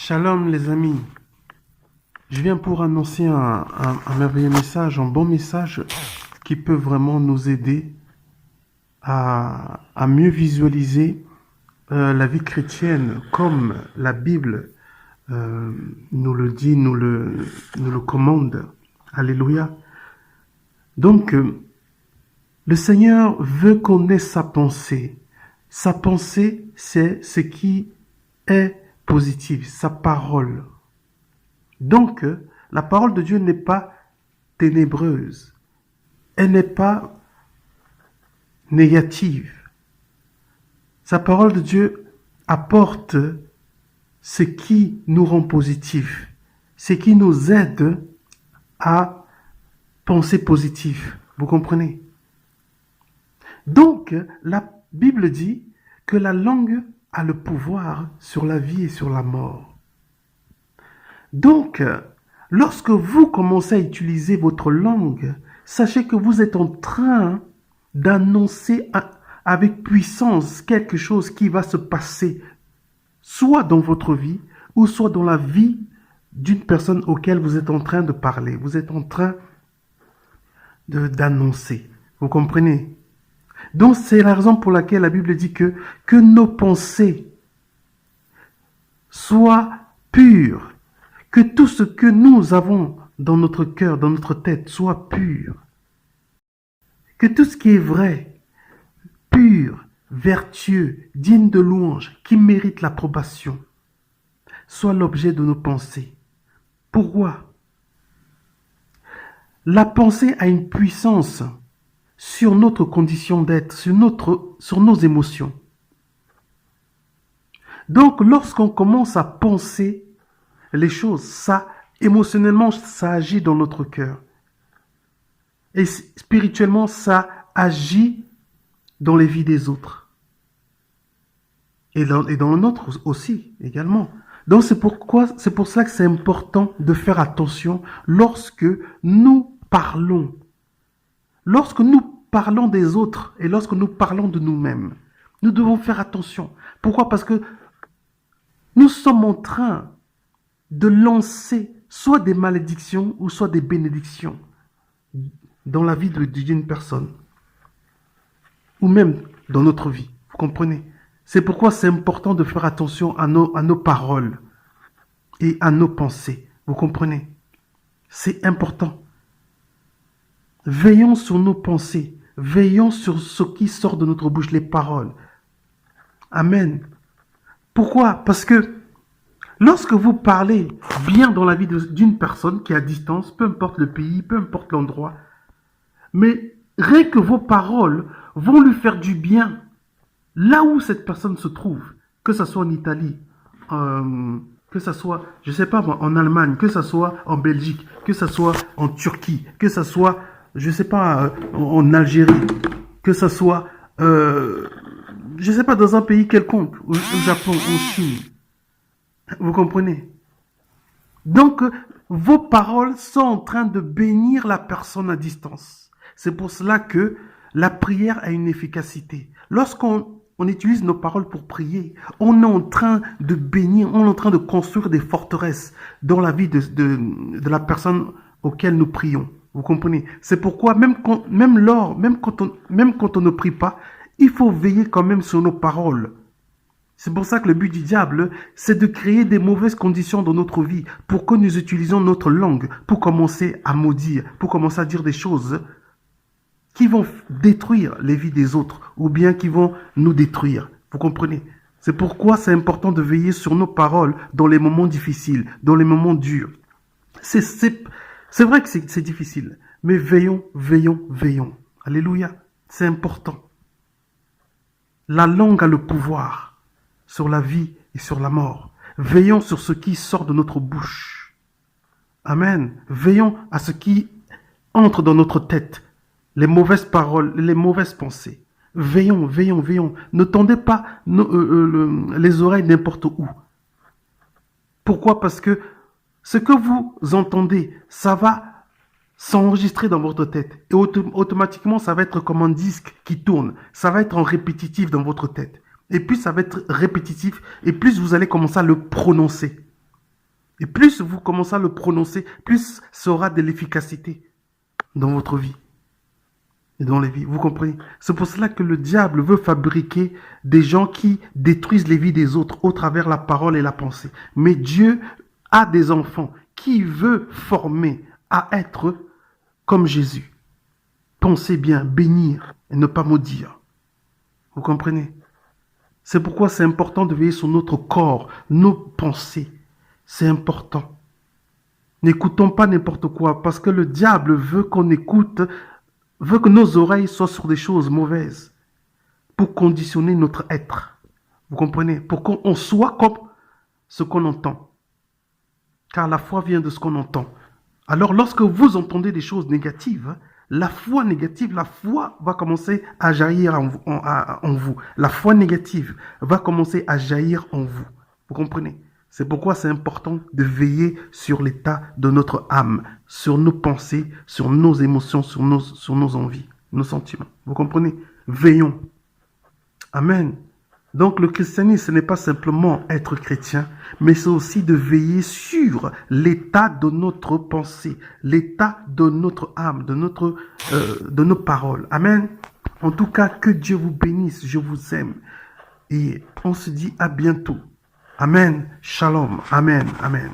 Shalom les amis, je viens pour annoncer un merveilleux message, un bon message qui peut vraiment nous aider à mieux visualiser la vie chrétienne comme la Bible nous le dit, nous le commande. Alléluia. Donc, le Seigneur veut qu'on ait sa pensée. Sa pensée, c'est ce qui est positif, sa parole. Donc, la parole de Dieu n'est pas ténébreuse. Elle n'est pas négative. Sa parole de Dieu apporte ce qui nous rend positifs, ce qui nous aide à penser positif. Vous comprenez? Donc, la Bible dit que la langue a le pouvoir sur la vie et sur la mort. Donc, lorsque vous commencez à utiliser votre langue, sachez que vous êtes en train d'annoncer avec puissance quelque chose qui va se passer, soit dans votre vie, ou soit dans la vie d'une personne auquel vous êtes en train de parler. Vous êtes en train d'annoncer. Vous comprenez? Donc, c'est la raison pour laquelle la Bible dit que nos pensées soient pures, que tout ce que nous avons dans notre cœur, dans notre tête, soit pur. Que tout ce qui est vrai, pur, vertueux, digne de louange, qui mérite l'approbation, soit l'objet de nos pensées. Pourquoi? La pensée a une puissance sur notre condition d'être, sur nos émotions. Donc, lorsqu'on commence à penser les choses, émotionnellement, ça agit dans notre cœur. Et spirituellement, ça agit dans les vies des autres. Et dans le nôtre aussi, également. Donc, c'est pour ça que c'est important de faire attention lorsque nous parlons. Lorsque nous parlons des autres et lorsque nous parlons de nous-mêmes, nous devons faire attention. Pourquoi? Parce que nous sommes en train de lancer soit des malédictions ou soit des bénédictions dans la vie d'une personne ou même dans notre vie. Vous comprenez? C'est pourquoi c'est important de faire attention à nos paroles et à nos pensées. Vous comprenez? C'est important. Veillons sur nos pensées. Veillons sur ce qui sort de notre bouche, les paroles. Amen. Pourquoi? Parce que lorsque vous parlez bien dans la vie d'une personne qui est à distance, peu importe le pays, peu importe l'endroit, mais rien que vos paroles vont lui faire du bien là où cette personne se trouve, que ce soit en Italie, que ce soit, je ne sais pas moi, en Allemagne, que ce soit en Belgique, que ce soit en Turquie, que ce soit, je ne sais pas, en Algérie, que ce soit, je ne sais pas, dans un pays quelconque, au Japon, en Chine. Vous comprenez? Donc, vos paroles sont en train de bénir la personne à distance. C'est pour cela que la prière a une efficacité. Lorsqu'on utilise nos paroles pour prier, on est en train de bénir, on est en train de construire des forteresses dans la vie de la personne auquel nous prions. Vous comprenez? C'est pourquoi même quand on ne prie pas, il faut veiller quand même sur nos paroles. C'est pour ça que le but du diable, c'est de créer des mauvaises conditions dans notre vie pour que nous utilisions notre langue pour commencer à maudire, pour commencer à dire des choses qui vont détruire les vies des autres ou bien qui vont nous détruire. Vous comprenez? C'est pourquoi c'est important de veiller sur nos paroles dans les moments difficiles, dans les moments durs. C'est vrai que c'est difficile, mais veillons, veillons, veillons. Alléluia. C'est important. La langue a le pouvoir sur la vie et sur la mort. Veillons sur ce qui sort de notre bouche. Amen. Veillons à ce qui entre dans notre tête. Les mauvaises paroles, les mauvaises pensées. Veillons, veillons, veillons. Ne tendez pas les oreilles n'importe où. Pourquoi? Parce que ce que vous entendez, ça va s'enregistrer dans votre tête. Et automatiquement, ça va être comme un disque qui tourne. Ça va être en répétitif dans votre tête. Et plus ça va être répétitif, et plus vous allez commencer à le prononcer. Et plus vous commencez à le prononcer, plus ça aura de l'efficacité dans votre vie et dans les vies. Vous comprenez? C'est pour cela que le diable veut fabriquer des gens qui détruisent les vies des autres au travers la parole et la pensée. Mais Dieu a des enfants qui veut former à être comme Jésus. Pensez bien, bénir et ne pas maudire. Vous comprenez? C'est pourquoi c'est important de veiller sur notre corps, nos pensées. C'est important. N'écoutons pas n'importe quoi parce que le diable veut qu'on écoute, veut que nos oreilles soient sur des choses mauvaises pour conditionner notre être. Vous comprenez? Pour qu'on soit comme ce qu'on entend. Car la foi vient de ce qu'on entend. Alors lorsque vous entendez des choses négatives, la foi négative, la foi va commencer à jaillir en vous. La foi négative va commencer à jaillir en vous. Vous comprenez? C'est pourquoi c'est important de veiller sur l'état de notre âme, sur nos pensées, sur nos émotions, sur nos envies, nos sentiments. Vous comprenez? Veillons. Amen. Donc le christianisme, ce n'est pas simplement être chrétien, mais c'est aussi de veiller sur l'état de notre pensée, l'état de notre âme, de nos paroles. Amen. En tout cas, que Dieu vous bénisse, je vous aime. Et on se dit à bientôt. Amen. Shalom. Amen. Amen.